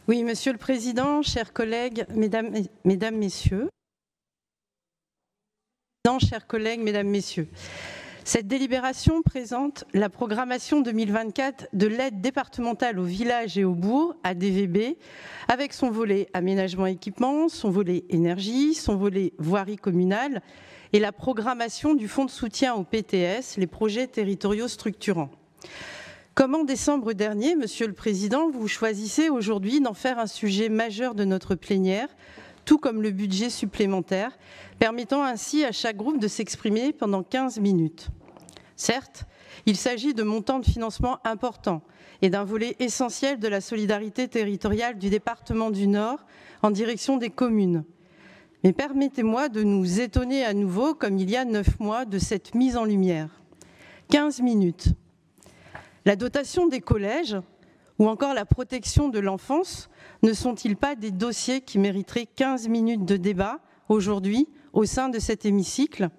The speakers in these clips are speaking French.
Oui, Monsieur le Président, chers collègues, Mesdames, Messieurs. Chers collègues, Mesdames, Messieurs. Cette délibération présente la programmation 2024 de l'aide départementale aux villages et aux bourgs, ADVB, avec son volet aménagement et équipement, son volet énergie, son volet voirie communale et la programmation du fonds de soutien aux PTS, les projets territoriaux structurants. Comme en décembre dernier, Monsieur le Président, vous choisissez aujourd'hui d'en faire un sujet majeur de notre plénière, tout comme le budget supplémentaire, permettant ainsi à chaque groupe de s'exprimer pendant 15 minutes. Certes, il s'agit de montants de financement importants et d'un volet essentiel de la solidarité territoriale du département du Nord en direction des communes. Mais permettez-moi de nous étonner à nouveau, comme il y a 9 mois, de cette mise en lumière. 15 minutes. La dotation des collèges ou encore la protection de l'enfance ne sont-ils pas des dossiers qui mériteraient 15 minutes de débat aujourd'hui au sein de cet hémicycle?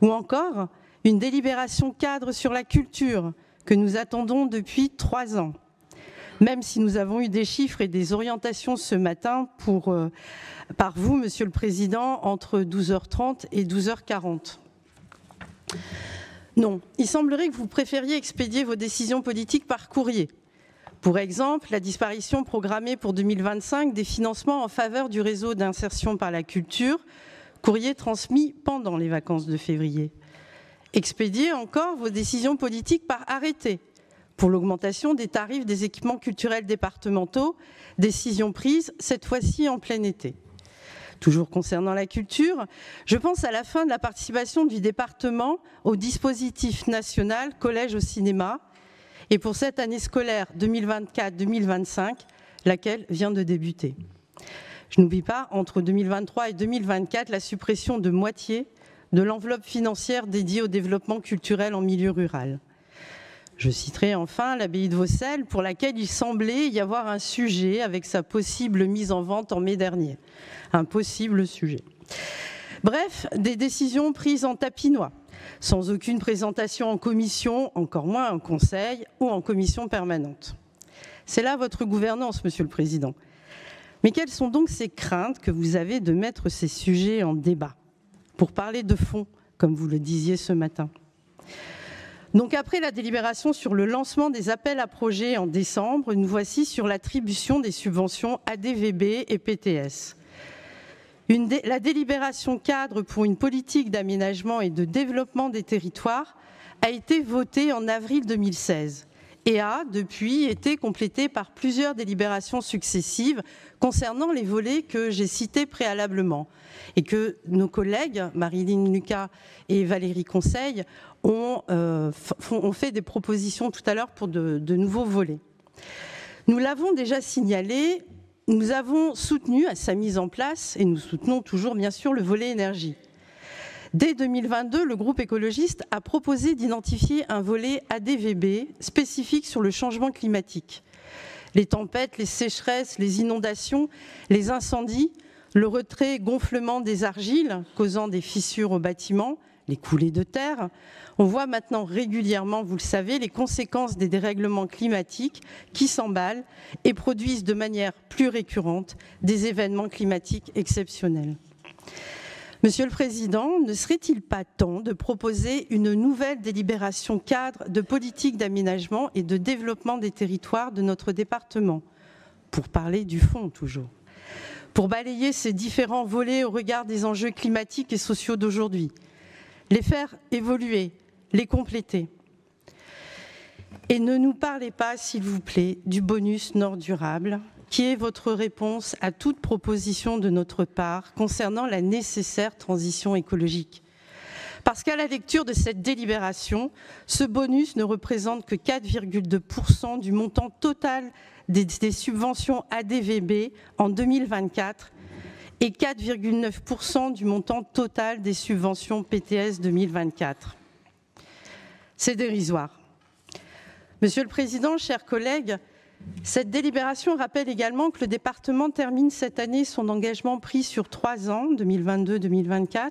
Ou encore une délibération cadre sur la culture que nous attendons depuis 3 ans, même si nous avons eu des chiffres et des orientations ce matin par vous, Monsieur le Président, entre 12h30 et 12h40. Non, il semblerait que vous préfériez expédier vos décisions politiques par courrier. Pour exemple, la disparition programmée pour 2025 des financements en faveur du réseau d'insertion par la culture, courrier transmis pendant les vacances de février. Expédier encore vos décisions politiques par arrêté pour l'augmentation des tarifs des équipements culturels départementaux, décision prise cette fois-ci en plein été. Toujours concernant la culture, je pense à la fin de la participation du département au dispositif national Collège au cinéma et pour cette année scolaire 2024-2025, laquelle vient de débuter. Je n'oublie pas, entre 2023 et 2024, la suppression de moitié de l'enveloppe financière dédiée au développement culturel en milieu rural. Je citerai enfin l'abbaye de Vaucelles, pour laquelle il semblait y avoir un sujet avec sa possible mise en vente en mai dernier. Un possible sujet. Bref, des décisions prises en tapinois, sans aucune présentation en commission, encore moins en conseil ou en commission permanente. C'est là votre gouvernance, Monsieur le Président. Mais quelles sont donc ces craintes que vous avez de mettre ces sujets en débat, pour parler de fond, comme vous le disiez ce matin? Donc après la délibération sur le lancement des appels à projets en décembre, nous voici sur l'attribution des subventions ADVB et PTS. La délibération cadre pour une politique d'aménagement et de développement des territoires a été votée en avril 2016 et a, depuis, été complétée par plusieurs délibérations successives concernant les volets que j'ai cités préalablement et que nos collègues, Marilyn Lucas et Valérie Conseil, ont fait des propositions tout à l'heure pour de nouveaux volets. Nous l'avons déjà signalé, nous avons soutenu à sa mise en place, et nous soutenons toujours bien sûr le volet énergie. Dès 2022, le groupe écologiste a proposé d'identifier un volet ADVB spécifique sur le changement climatique. Les tempêtes, les sécheresses, les inondations, les incendies, le retrait-gonflement des argiles causant des fissures aux bâtiments, les coulées de terre. On voit maintenant régulièrement, vous le savez, les conséquences des dérèglements climatiques qui s'emballent et produisent de manière plus récurrente des événements climatiques exceptionnels. Monsieur le Président, ne serait-il pas temps de proposer une nouvelle délibération cadre de politique d'aménagement et de développement des territoires de notre département, pour parler du fond toujours, pour balayer ces différents volets au regard des enjeux climatiques et sociaux d'aujourd'hui, les faire évoluer, les compléter. Et ne nous parlez pas, s'il vous plaît, du bonus Nord durable, qui est votre réponse à toute proposition de notre part concernant la nécessaire transition écologique. Parce qu'à la lecture de cette délibération, ce bonus ne représente que 4,2% du montant total des subventions ADVB en 2024 et 4,9% du montant total des subventions PTS 2024. C'est dérisoire. Monsieur le Président, chers collègues, cette délibération rappelle également que le département termine cette année son engagement pris sur 3 ans, 2022-2024,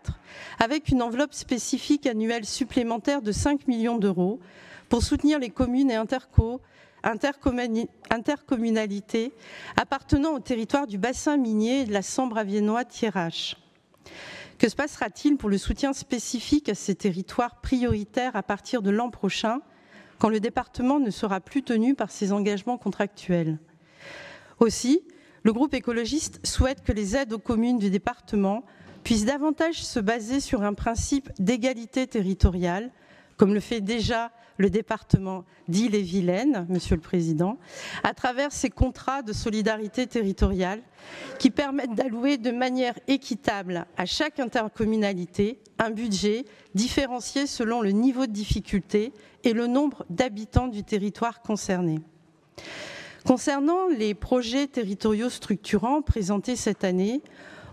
avec une enveloppe spécifique annuelle supplémentaire de 5 millions d'euros pour soutenir les communes et intercos intercommunalité appartenant au territoire du bassin minier et de la Sambre-Aviennois-Thiérache. Que se passera-t-il pour le soutien spécifique à ces territoires prioritaires à partir de l'an prochain, quand le département ne sera plus tenu par ses engagements contractuels? Aussi, le groupe écologiste souhaite que les aides aux communes du département puissent davantage se baser sur un principe d'égalité territoriale, comme le fait déjà le département d'Ille-et-Vilaine, Monsieur le Président, à travers ces contrats de solidarité territoriale qui permettent d'allouer de manière équitable à chaque intercommunalité un budget différencié selon le niveau de difficulté et le nombre d'habitants du territoire concerné. Concernant les projets territoriaux structurants présentés cette année,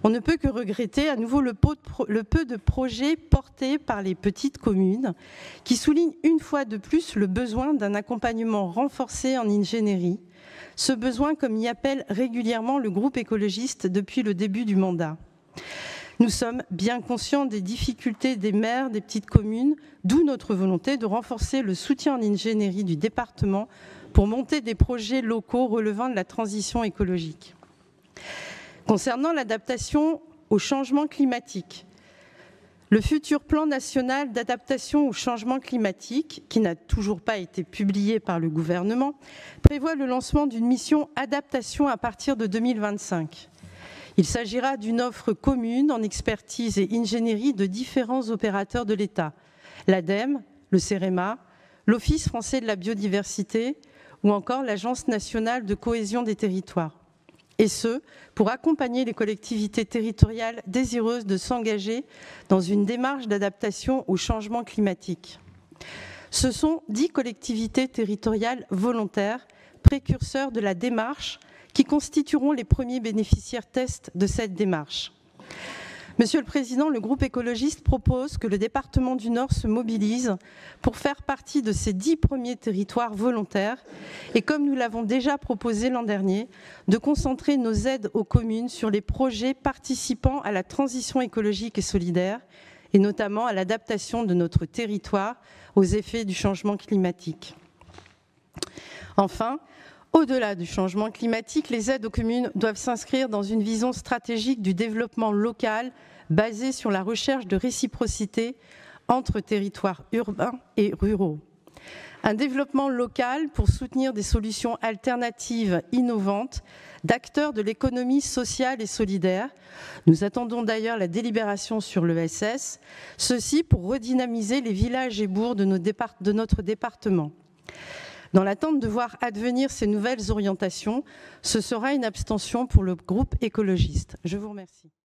on ne peut que regretter à nouveau le peu de projets portés par les petites communes qui soulignent une fois de plus le besoin d'un accompagnement renforcé en ingénierie, ce besoin comme y appelle régulièrement le groupe écologiste depuis le début du mandat. Nous sommes bien conscients des difficultés des maires des petites communes, d'où notre volonté de renforcer le soutien en ingénierie du département pour monter des projets locaux relevant de la transition écologique. Concernant l'adaptation au changement climatique, le futur plan national d'adaptation au changement climatique, qui n'a toujours pas été publié par le gouvernement, prévoit le lancement d'une mission adaptation à partir de 2025. Il s'agira d'une offre commune en expertise et ingénierie de différents opérateurs de l'État, l'ADEME, le CEREMA, l'Office français de la biodiversité ou encore l'Agence nationale de cohésion des territoires. Et ce, pour accompagner les collectivités territoriales désireuses de s'engager dans une démarche d'adaptation au changement climatique. Ce sont 10 collectivités territoriales volontaires, précurseurs de la démarche, qui constitueront les premiers bénéficiaires tests de cette démarche. Monsieur le Président, le groupe écologiste propose que le département du Nord se mobilise pour faire partie de ces 10 premiers territoires volontaires et, comme nous l'avons déjà proposé l'an dernier, de concentrer nos aides aux communes sur les projets participant à la transition écologique et solidaire et notamment à l'adaptation de notre territoire aux effets du changement climatique. Enfin, au-delà du changement climatique, les aides aux communes doivent s'inscrire dans une vision stratégique du développement local basée sur la recherche de réciprocité entre territoires urbains et ruraux. Un développement local pour soutenir des solutions alternatives innovantes d'acteurs de l'économie sociale et solidaire. Nous attendons d'ailleurs la délibération sur l'ESS, ceci pour redynamiser les villages et bourgs de notre département. Dans l'attente de voir advenir ces nouvelles orientations, ce sera une abstention pour le groupe écologiste. Je vous remercie.